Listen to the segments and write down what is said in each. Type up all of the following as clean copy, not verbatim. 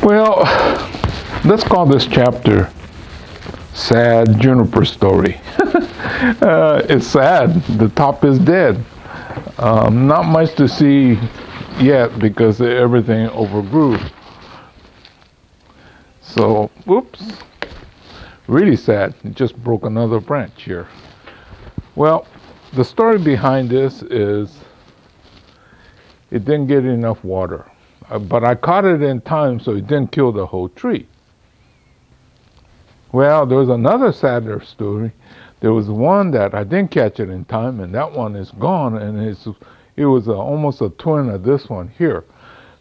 Well, let's call this chapter Sad Juniper Story. It's sad. The top is dead. Not much to see yet because everything overgrew. So, oops. Really sad. It just broke another branch here. Well, the story behind this is it didn't get enough water. But I caught it in time so it didn't kill the whole tree. Well, there's another sadder story. There was one that I didn't catch it in time, and that one is gone, and it was almost a twin of this one here.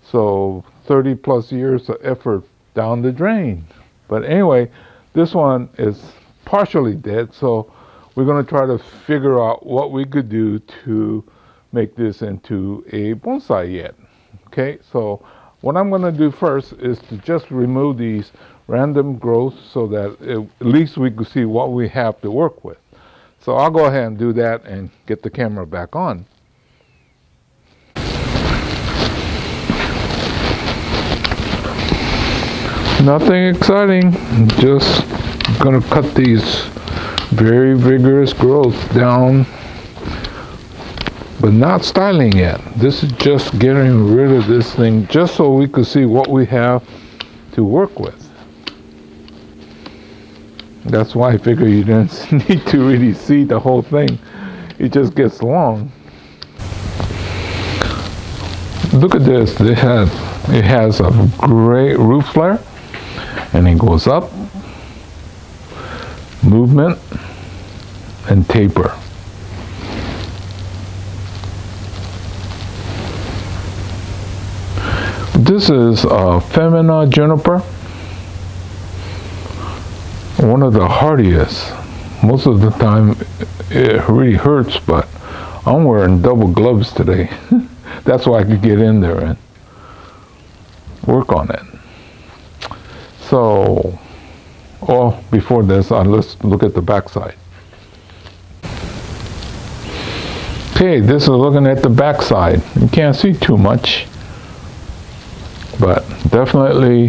So 30 plus years of effort down the drain. But anyway, this one is partially dead, so we're going to try to figure out what we could do to make this into a bonsai yet. Okay, so what I'm going to do first is to just remove these random growths so that at least we can see what we have to work with. So I'll go ahead and do that and get the camera back on. Nothing exciting, just going to cut these very vigorous growths down, but not styling yet. This is just getting rid of this thing just so we could see what we have to work with. That's why I figure you didn't need to really see the whole thing. It just gets long. Look at this. It has a great root flare, and it goes up, movement, and taper. This is a Femina juniper, one of the hardiest. Most of the time it really hurts, but I'm wearing double gloves today. That's why I could get in there and work on it. So, before this, let's look at the backside. Okay, this is looking at the backside. You can't see too much, but definitely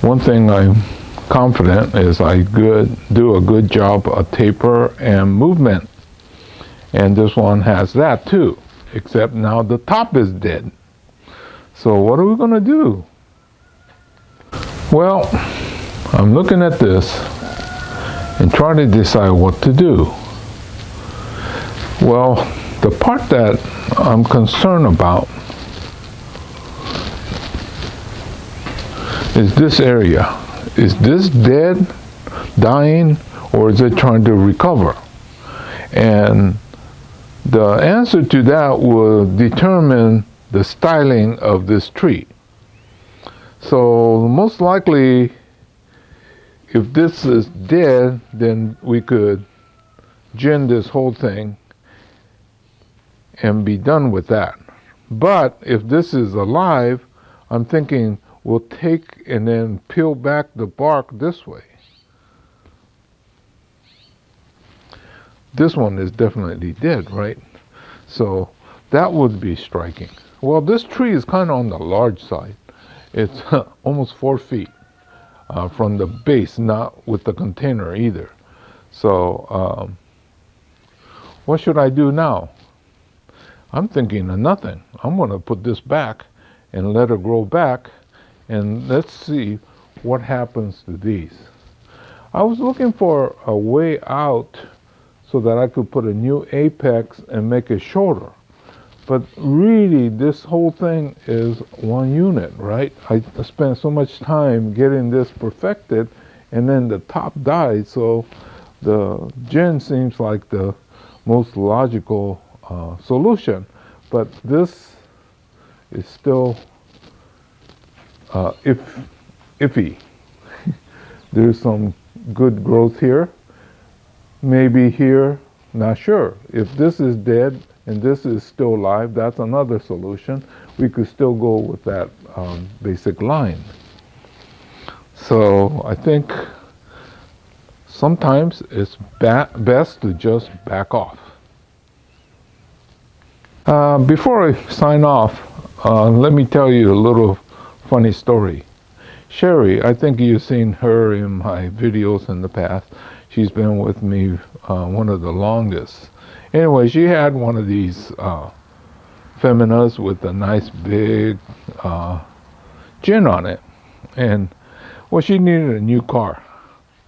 one thing I'm confident is I do a good job of taper and movement. And this one has that too, except now the top is dead. So what are we going to do? Well, I'm looking at this and trying to decide what to do. Well, the part that I'm concerned about is this area. Is this dead, dying, or is it trying to recover? And the answer to that will determine the styling of this tree. So most likely, if this is dead, then we could gin this whole thing and be done with that. But if this is alive, I'm thinking we'll take and then peel back the bark this way. This one is definitely dead, right? So that would be striking. Well, this tree is kind of on the large side. It's almost 4 feet from the base, not with the container either. So what should I do now? I'm thinking of nothing. I'm going to put this back and let it grow back, and let's see what happens to these. I was looking for a way out so that I could put a new apex and make it shorter. But really, this whole thing is one unit, right? I spent so much time getting this perfected, and then the top died, so the gin seems like the most logical solution. But this is still iffy. There's some good growth here, maybe here, not sure. If this is dead and this is still alive, that's another solution. We could still go with that basic line. So I think sometimes it's best to just back off. Before I sign off, let me tell you a little funny story. Sherry, I think you've seen her in my videos in the past. She's been with me one of the longest. Anyway, she had one of these Feminas with a nice big gin on it. And, well, she needed a new car.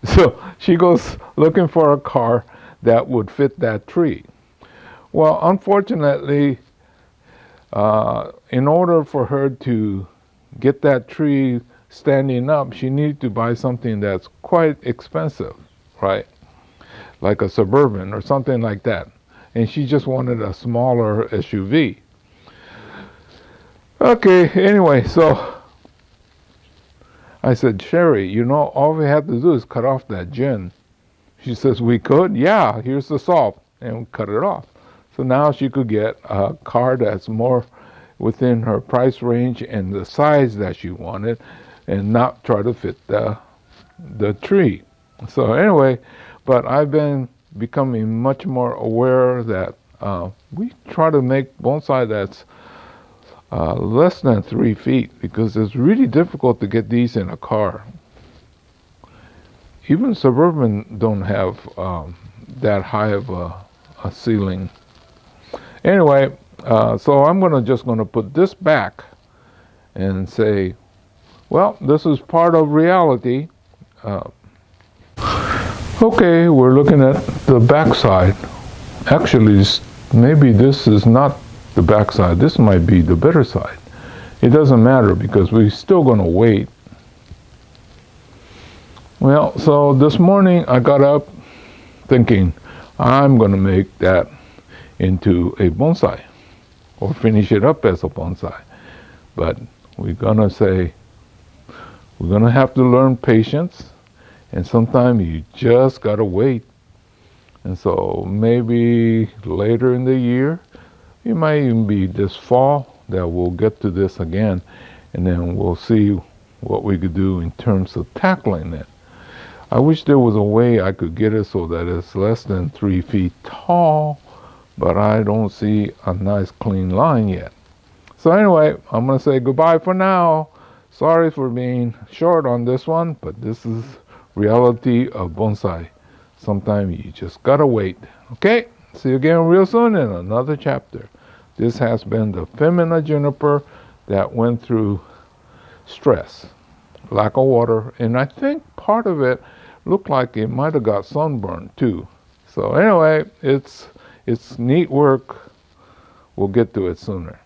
So she goes looking for a car that would fit that tree. Well, unfortunately, in order for her to get that tree standing up, she needed to buy something that's quite expensive, right? Like a Suburban or something like that. And she just wanted a smaller SUV. Okay, anyway, so I said, Sherry, you know, all we have to do is cut off that gin. She says, we could? Yeah, here's the salt. And we cut it off. So now she could get a car that's more within her price range and the size that she wanted, and not try to fit the tree. So anyway, but I've been becoming much more aware that we try to make bonsai that's less than 3 feet, because it's really difficult to get these in a car. Even Suburban don't have that high of a ceiling. Anyway, so I'm just gonna put this back and say, well, this is part of reality. Okay, we're looking at the back side. Actually, maybe this is not the back side. This might be the better side. It doesn't matter because we're still gonna wait. Well, so this morning I got up thinking I'm gonna make that into a bonsai or finish it up as a bonsai. But we're gonna have to learn patience, and sometimes you just gotta wait. And so maybe later in the year, it might even be this fall that we'll get to this again, and then we'll see what we could do in terms of tackling it. I wish there was a way I could get it so that it's less than 3 feet tall, but I don't see a nice clean line yet. So anyway, I'm gonna say goodbye for now. Sorry for being short on this one, but this is reality of bonsai. Sometimes you just gotta wait. Okay, see you again real soon in another chapter. This has been the Femina Juniper that went through stress, lack of water, and I think part of it looked like it might have got sunburned too. So anyway, it's neat work. We'll get to it sooner.